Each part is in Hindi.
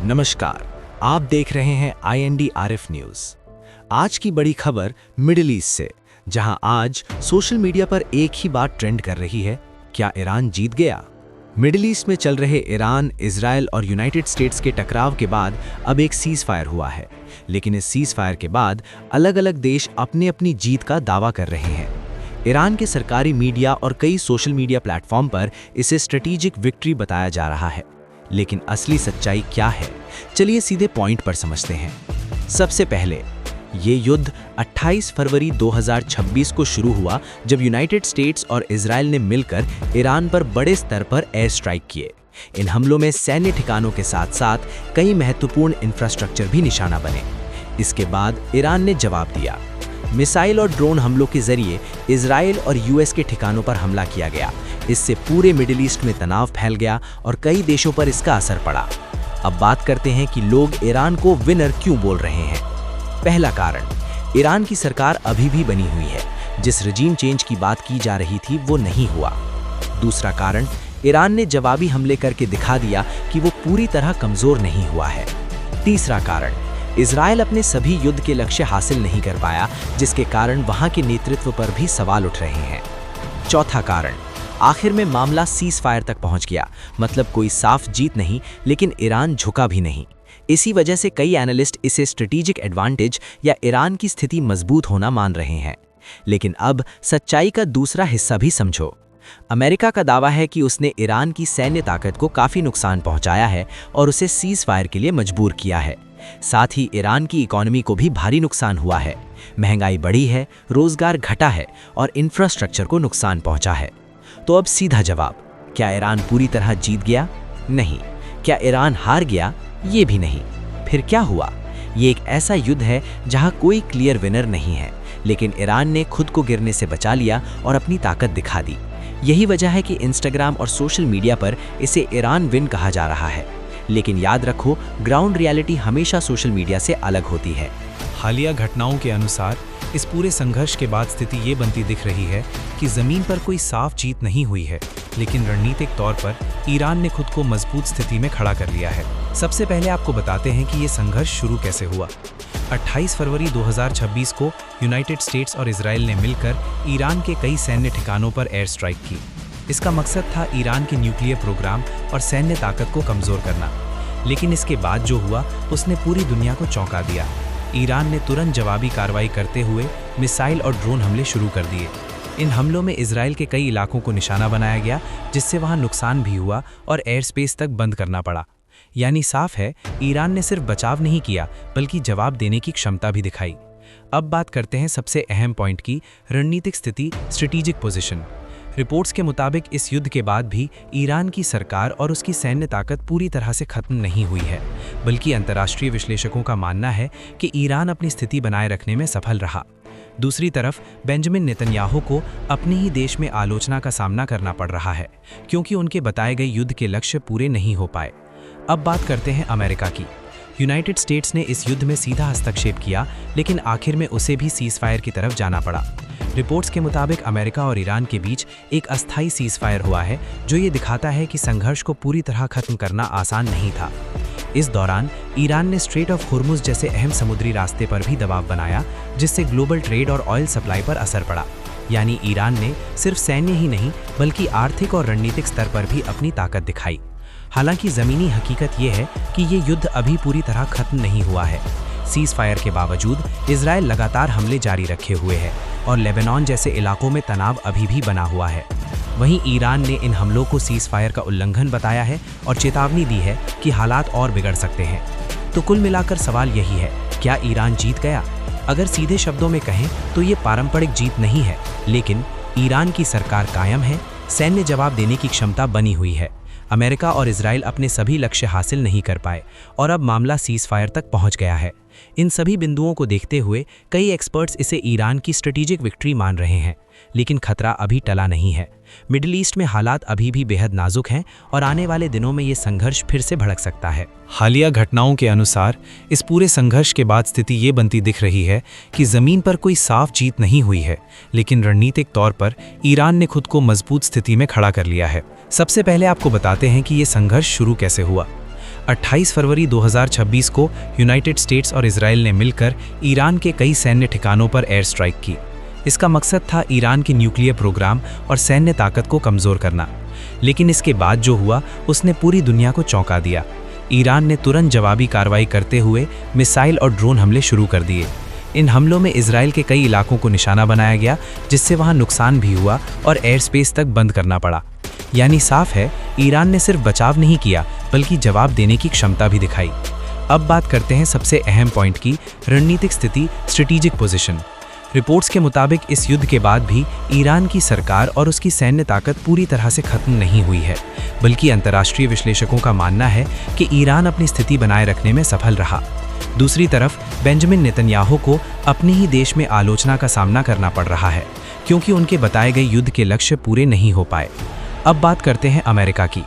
नमस्कार, आप देख रहे हैं INDRF न्यूज। आज की बड़ी खबर मिडिल ईस्ट से, जहां आज सोशल मीडिया पर एक ही बात ट्रेंड कर रही है, क्या ईरान जीत गया? मिडिल ईस्ट में चल रहे ईरान, इजराइल और यूनाइटेड स्टेट्स के टकराव के बाद अब एक सीज फायर हुआ है, लेकिन इस सीज फायर के बाद अलग अलग देश अपनी अपनी जीत का दावा कर रहे हैं। ईरान के सरकारी मीडिया और कई सोशल मीडिया प्लेटफॉर्म पर इसे स्ट्रेटेजिक विक्ट्री बताया जा रहा है, लेकिन असली सच्चाई क्या है? चलिए सीधे पॉइंट पर समझते हैं। सबसे पहले, ये युद्ध 28 फरवरी 2026 को शुरू हुआ, जब यूनाइटेड स्टेट्स और इजराइल ने मिलकर ईरान पर बड़े स्तर पर एयर स्ट्राइक किए। इन हमलों में सैन्य ठिकानों के साथ साथ कई महत्वपूर्ण इंफ्रास्ट्रक्चर भी निशाना बने। इसके बाद ईरान ने जवाब दिया। मिसाइल और ड्रोन हमलों के जरिए इजराइल और US के ठिकानों पर हमला किया गया। इससे पूरे मिडिल ईस्ट में तनाव फैल गया और कई देशों पर इसका असर पड़ा। अब बात करते हैं कि लोग ईरान को विनर क्यों बोल रहे हैं। पहला कारण, ईरान की सरकार अभी भी बनी हुई है। जिस रजीम चेंज की बात की जा रही थी वो नहीं हुआ। दूसरा कारण, ईरान ने जवाबी हमले करके दिखा दिया कि वो पूरी तरह कमजोर नहीं हुआ है। तीसरा कारण, इजराइल अपने सभी युद्ध के लक्ष्य हासिल नहीं कर पाया, जिसके कारण वहां के नेतृत्व पर भी सवाल उठ रहे हैं। चौथा कारण, आखिर में मामला सीज फायर तक पहुंच गया, मतलब कोई साफ जीत नहीं, लेकिन ईरान झुका भी नहीं। इसी वजह से कई एनालिस्ट इसे स्ट्रेटेजिक एडवांटेज या ईरान की स्थिति मजबूत होना मान रहे हैं। लेकिन अब सच्चाई का दूसरा हिस्सा भी समझो। अमेरिका का दावा है कि उसने ईरान की सैन्य ताकत को काफी नुकसान पहुंचाया है और उसे सीज फायर के लिए मजबूर किया है। साथ ही ईरान की इकोनॉमी को भी भारी नुकसान हुआ है। महंगाई बढ़ी है, रोजगार घटा है और इंफ्रास्ट्रक्चर को नुकसान पहुंचा है। तो अब सीधा जवाब, क्या ईरान पूरी तरह जीत गया? नहीं। क्या ईरान हार गया? ये भी नहीं। फिर क्या हुआ? ये एक ऐसा युद्ध है जहां कोई क्लियर विनर नहीं है, लेकिन ईरान ने खुद को गिरने से बचा लिया और अपनी ताकत दिखा दी। यही वजह है कि इंस्टाग्राम और सोशल मीडिया पर इसे ईरान विन कहा जा रहा है। लेकिन याद रखो, ग्राउंड रियलिटी हमेशा सोशल मीडिया से अलग होती है। हालिया घटनाओं के अनुसार इस पूरे संघर्ष के बाद स्थिति ये बनती दिख रही है कि जमीन पर कोई साफ जीत नहीं हुई है, लेकिन रणनीतिक तौर पर ईरान ने खुद को मजबूत स्थिति में खड़ा कर लिया है। सबसे पहले आपको बताते हैं कि ये संघर्ष शुरू कैसे हुआ। 28 फरवरी 2026 को यूनाइटेड स्टेट्स और इजराइल ने मिलकर ईरान के कई सैन्य ठिकानों पर एयर स्ट्राइक की। इसका मकसद था ईरान के न्यूक्लियर प्रोग्राम और सैन्य ताकत को कमजोर करना। लेकिन इसके बाद जो हुआ उसने पूरी दुनिया को चौंका दिया। ईरान ने तुरंत जवाबी कार्रवाई करते हुए मिसाइल और ड्रोन हमले शुरू कर दिए। इन हमलों में इजराइल के कई इलाकों को निशाना बनाया गया, जिससे वहां नुकसान भी हुआ और एयर स्पेस तक बंद करना पड़ा। यानी साफ है, ईरान ने सिर्फ बचाव नहीं किया, बल्कि जवाब देने की क्षमता भी दिखाई। अब बात करते हैं सबसे अहम पॉइंट की, रणनीतिक स्थिति, स्ट्रेटेजिक पोजीशन। रिपोर्ट्स के मुताबिक इस युद्ध के बाद भी ईरान की सरकार और उसकी सैन्य ताकत पूरी तरह से खत्म नहीं हुई है, बल्कि अंतर्राष्ट्रीय विश्लेषकों का मानना है कि ईरान अपनी स्थिति बनाए रखने में सफल रहा। दूसरी तरफ बेंजामिन नेतन्याहू को अपने ही देश में आलोचना का सामना करना पड़ रहा है, क्योंकि उनके बताए गए युद्ध के लक्ष्य पूरे नहीं हो पाए। अब बात करते हैं अमेरिका की। यूनाइटेड स्टेट्स ने इस युद्ध में सीधा हस्तक्षेप किया, लेकिन आखिर में उसे भी सीज फायर की तरफ जाना पड़ा। रिपोर्ट्स के मुताबिक अमेरिका और ईरान के बीच एक अस्थायी सीज फायर हुआ है, जो ये दिखाता है कि संघर्ष को पूरी तरह खत्म करना आसान नहीं था। इस दौरान ईरान ने स्ट्रेट ऑफ हुर्मुज जैसे अहम समुद्री रास्ते पर भी दबाव बनाया, जिससे ग्लोबल ट्रेड और ऑयल सप्लाई पर असर पड़ा। यानी ईरान ने सिर्फ सैन्य ही नहीं, बल्कि आर्थिक और रणनीतिक स्तर पर भी अपनी ताकत दिखाई। हालांकि ज़मीनी हकीकत ये है कि ये युद्ध अभी पूरी तरह खत्म नहीं हुआ है। सीज फायर के बावजूद इजराइल लगातार हमले जारी रखे हुए है और लेबनान जैसे इलाकों में तनाव अभी भी बना हुआ है। वहीं ईरान ने इन हमलों को सीज फायर का उल्लंघन बताया है और चेतावनी दी है कि हालात और बिगड़ सकते हैं। तो कुल मिलाकर सवाल यही है, क्या ईरान जीत गया? अगर सीधे शब्दों में कहें तो ये पारंपरिक जीत नहीं है, लेकिन ईरान की सरकार कायम है, सैन्य जवाब देने की क्षमता बनी हुई है। अमेरिका और इजराइल अपने सभी लक्ष्य हासिल नहीं कर पाए और अब मामला सीज फायर तक पहुंच गया है। इन सभी बिंदुओं को देखते हुए कई एक्सपर्ट्स इसे ईरान की स्ट्रेटेजिक विक्ट्री मान रहे हैं, लेकिन खतरा अभी टला नहीं है। मिडिल ईस्ट में हालात अभी भी बेहद नाजुक हैं और आने वाले दिनों में ये संघर्ष फिर से भड़क सकता है। हालिया घटनाओं के अनुसार इस पूरे संघर्ष के बाद स्थिति ये बनती दिख रही है कि जमीन पर कोई साफ जीत नहीं हुई है, लेकिन रणनीतिक तौर पर ईरान ने खुद को मजबूत स्थिति में खड़ा कर लिया है। सबसे पहले आपको बताते हैं कि ये संघर्ष शुरू कैसे हुआ। 28 फरवरी 2026 को यूनाइटेड स्टेट्स और इजराइल ने मिलकर ईरान के कई सैन्य ठिकानों पर एयर स्ट्राइक की। इसका मकसद था ईरान के न्यूक्लियर प्रोग्राम और सैन्य ताकत को कमज़ोर करना। लेकिन इसके बाद जो हुआ उसने पूरी दुनिया को चौंका दिया। ईरान ने तुरंत जवाबी कार्रवाई करते हुए मिसाइल और ड्रोन हमले शुरू कर दिए। इन हमलों में इजराइल के कई इलाकों को निशाना बनाया गया, जिससे वहां नुकसान भी हुआ और एयर स्पेस तक बंद करना पड़ा। यानी साफ है, ईरान ने सिर्फ बचाव नहीं किया बल्कि जवाब देने की क्षमता भी दिखाई। अब बात करते हैं सबसे अहम पॉइंट की, रणनीतिक स्थिति, स्ट्रेटेजिक पोजीशन। रिपोर्ट्स के मुताबिक इस युद्ध के बाद भी ईरान की सरकार और उसकी सैन्य ताकत पूरी तरह से खत्म नहीं हुई है, बल्कि अंतर्राष्ट्रीय विश्लेषकों का मानना है कि ईरान अपनी स्थिति बनाए रखने में सफल रहा। दूसरी तरफ बेंजामिन नेतन्याहू को अपने ही देश में आलोचना का सामना करना पड़ रहा है, क्योंकि उनके बताए गए युद्ध के लक्ष्य पूरे नहीं हो पाए। अब बात करते हैं अमेरिका की।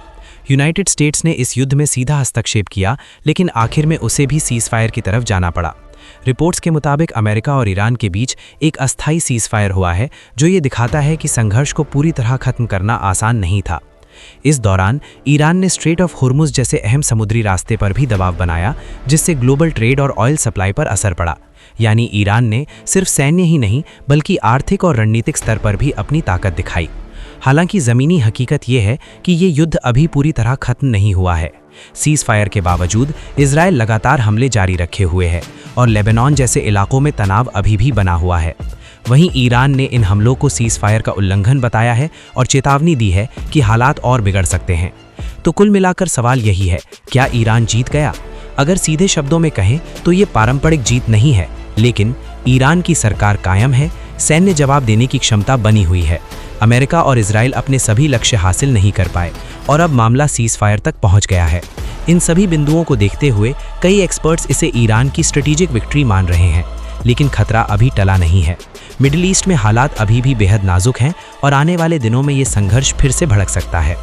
यूनाइटेड स्टेट्स ने इस युद्ध में सीधा हस्तक्षेप किया, लेकिन आखिर में उसे भी सीज़फायर की तरफ जाना पड़ा। रिपोर्ट्स के मुताबिक अमेरिका और ईरान के बीच एक अस्थायी सीज़फायर हुआ है, जो ये दिखाता है कि संघर्ष को पूरी तरह खत्म करना आसान नहीं था। इस दौरान ईरान ने स्ट्रेट ऑफ हुर्मुज़ जैसे अहम समुद्री रास्ते पर भी दबाव बनाया, जिससे ग्लोबल ट्रेड और ऑयल सप्लाई पर असर पड़ा। यानी ईरान ने सिर्फ सैन्य ही नहीं बल्कि आर्थिक और रणनीतिक स्तर पर भी अपनी ताकत दिखाई। हालांकि ज़मीनी हकीकत यह है कि ये युद्ध अभी पूरी तरह खत्म नहीं हुआ है। सीज़फायर के बावजूद इजराइल लगातार हमले जारी रखे हुए है और लेबनान जैसे इलाकों में तनाव अभी भी बना हुआ है। वहीं ईरान ने इन हमलों को सीज़फायर का उल्लंघन बताया है और चेतावनी दी है कि हालात और बिगड़ सकते हैं। तो कुल मिलाकर सवाल यही है, क्या ईरान जीत गया? अगर सीधे शब्दों में कहें तो ये पारंपरिक जीत नहीं है, लेकिन ईरान की सरकार कायम है, सैन्य जवाब देने की क्षमता बनी हुई है। अमेरिका और इजराइल अपने सभी लक्ष्य हासिल नहीं कर पाए और अब मामला सीज़फायर तक पहुंच गया है। इन सभी बिंदुओं को देखते हुए कई एक्सपर्ट्स इसे ईरान की स्ट्रेटेजिक विक्ट्री मान रहे हैं, लेकिन खतरा अभी टला नहीं है। मिडिल ईस्ट में हालात अभी भी बेहद नाजुक हैं और आने वाले दिनों में ये संघर्ष फिर से भड़क सकता है।